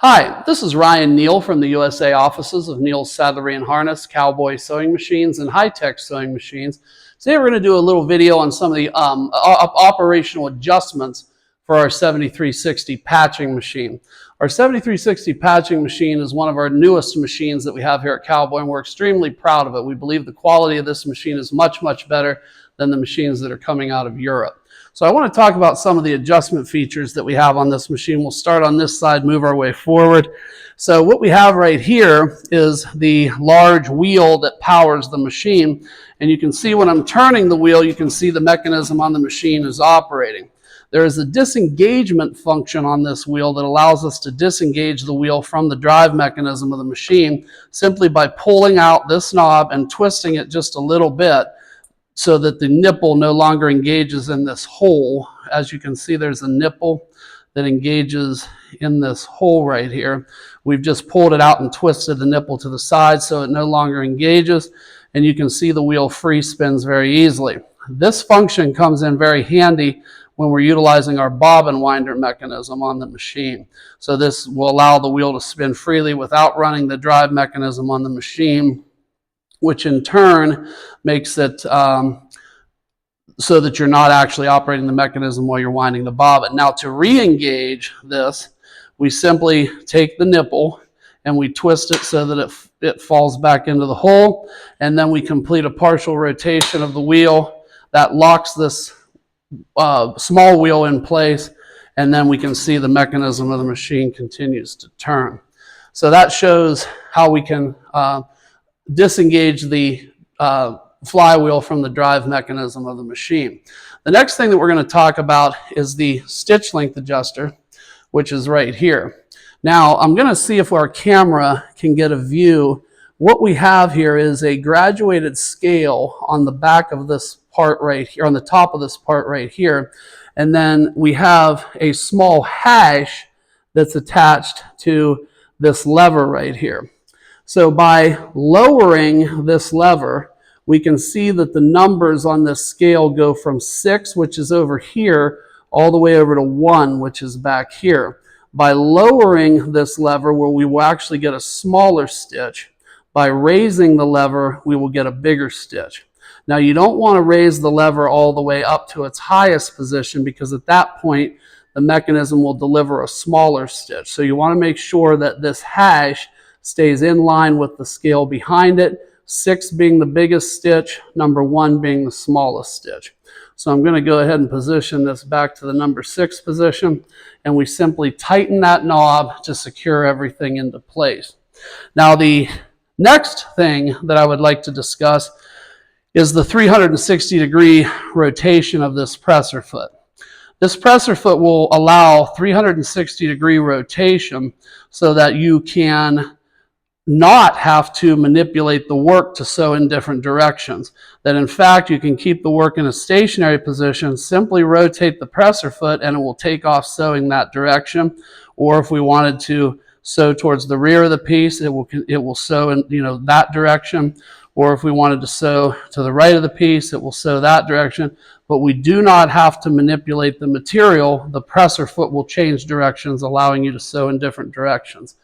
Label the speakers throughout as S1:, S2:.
S1: Hi, this is Ryan Neal from the USA offices of Neal's Saddlery and Harness, Cowboy Sewing Machines, and High-Tech Sewing Machines. Today we're going to do a little video on some of the operational adjustments for our 7360 patching machine. Our 7360 patching machine is one of our newest machines that we have here at Cowboy, and we're extremely proud of it. We believe the quality of this machine is much, much better than the machines that are coming out of Europe. So I want to talk about some of the adjustment features that we have on this machine. We'll start on this side, move our way forward. So what we have right here is the large wheel that powers the machine. And you can see when I'm turning the wheel, you can see the mechanism on the machine is operating. There is a disengagement function on this wheel that allows us to disengage the wheel from the drive mechanism of the machine simply by pulling out this knob and twisting it just a little bit, so that the nipple no longer engages in this hole. As you can see, there's a nipple that engages in this hole right here. We've just pulled it out and twisted the nipple to the side so it no longer engages, and you can see the wheel free spins very easily. This function comes in very handy when we're utilizing our bobbin winder mechanism on the machine. So this will allow the wheel to spin freely without running the drive mechanism on the machine, which in turn makes it so that you're not actually operating the mechanism while you're winding the bobbin. Now, to re-engage this, we simply take the nipple and we twist it so that it falls back into the hole, and then we complete a partial rotation of the wheel that locks this small wheel in place, and then we can see the mechanism of the machine continues to turn. So that shows how we can disengage the flywheel from the drive mechanism of the machine. The next thing that we're going to talk about is the stitch length adjuster, which is right here. Now, I'm going to see if our camera can get a view. What we have here is a graduated scale on the back of this part right here, on the top of this part right here, and then we have a small hash that's attached to this lever right here. So by lowering this lever, we can see that the numbers on this scale go from 6, which is over here, all the way over to 1, which is back here. By lowering this lever, where we will actually get a smaller stitch, by raising the lever, we will get a bigger stitch. Now, you don't want to raise the lever all the way up to its highest position, because at that point, the mechanism will deliver a smaller stitch. So you want to make sure that this hash stays in line with the scale behind it, 6 being the biggest stitch, number 1 being the smallest stitch. So I'm going to go ahead and position this back to the number 6 position, and we simply tighten that knob to secure everything into place. Now, the next thing that I would like to discuss is the 360-degree rotation of this presser foot. This presser foot will allow 360-degree rotation so that you can not have to manipulate the work to sew in different directions. That in fact, you can keep the work in a stationary position, simply rotate the presser foot, and it will take off sewing that direction. Or if we wanted to sew towards the rear of the piece, it will sew in that direction. Or if we wanted to sew to the right of the piece, it will sew that direction. But we do not have to manipulate the material. The presser foot will change directions, allowing you to sew in different directions.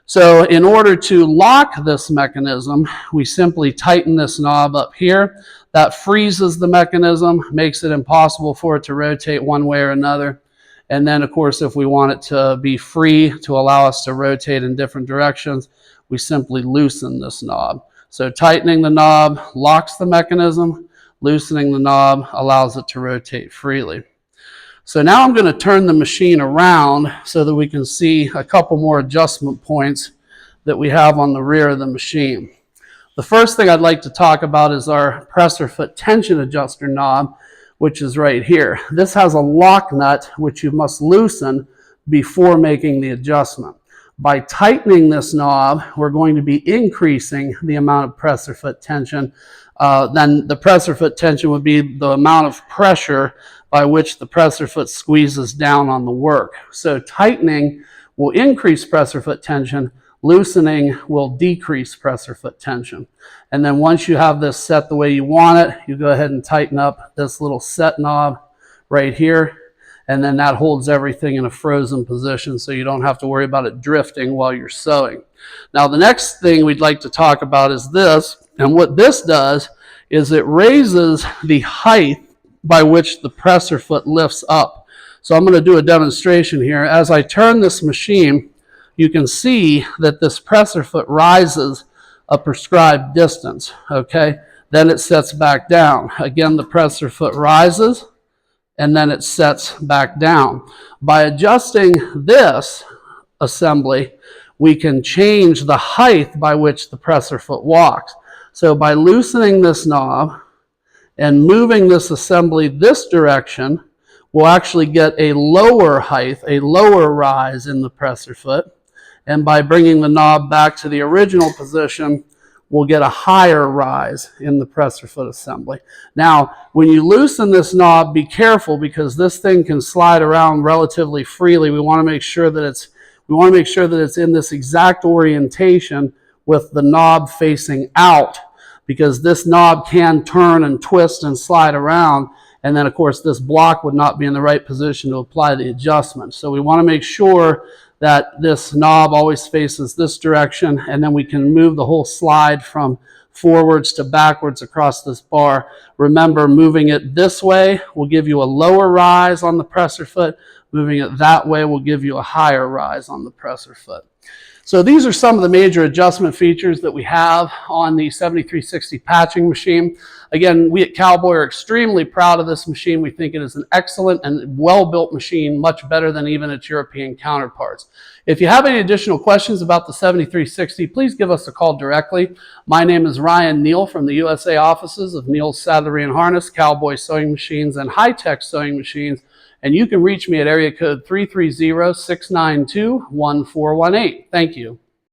S1: So in order to lock this mechanism, we simply tighten this knob up here. That freezes the mechanism, makes it impossible for it to rotate one way or another. And then, of course, if we want it to be free to allow us to rotate in different directions, we simply loosen this knob. So tightening the knob locks the mechanism, loosening the knob allows it to rotate freely. So now I'm going to turn the machine around so that we can see a couple more adjustment points that we have on the rear of the machine. The first thing I'd like to talk about is our presser foot tension adjuster knob, which is right here. This has a lock nut which you must loosen before making the adjustment. By tightening this knob, we're going to be increasing the amount of presser foot tension. Then the presser foot tension would be the amount of pressure by which the presser foot squeezes down on the work. So tightening will increase presser foot tension, loosening will decrease presser foot tension. And then once you have this set the way you want it, you go ahead and tighten up this little set knob right here. and then that holds everything in a frozen position so you don't have to worry about it drifting while you're sewing. Now the next thing we'd like to talk about is this, and what this does is it raises the height by which the presser foot lifts up. So I'm going to do a demonstration here. As I turn this machine, you can see that this presser foot rises a prescribed distance, okay? Then it sets back down. Again, the presser foot rises, and then it sets back down. By adjusting this assembly, we can change the height by which the presser foot walks. So by loosening this knob and moving this assembly this direction, we'll actually get a lower height, a lower rise in the presser foot. And by bringing the knob back to the original position, we'll get a higher rise in the presser foot assembly. Now, when you loosen this knob, be careful because this thing can slide around relatively freely. We want to make sure that it's in this exact orientation with the knob facing out, because this knob can turn and twist and slide around, and then of course this block would not be in the right position to apply the adjustment. So we want to make sure that this knob always faces this direction, and then we can move the whole slide from forwards to backwards across this bar. Remember, moving it this way will give you a lower rise on the presser foot. Moving it that way will give you a higher rise on the presser foot. So these are some of the major adjustment features that we have on the 7360 patching machine. Again, we at Cowboy are extremely proud of this machine. We think it is an excellent and well-built machine, much better than even its European counterparts. If you have any additional questions about the 7360, please give us a call directly. My name is Ryan Neal from the USA offices of Neal's Saddlery and Harness, Cowboy Sewing Machines, and High Tech Sewing Machines. And you can reach me at area code 330-692-1418. Thank you.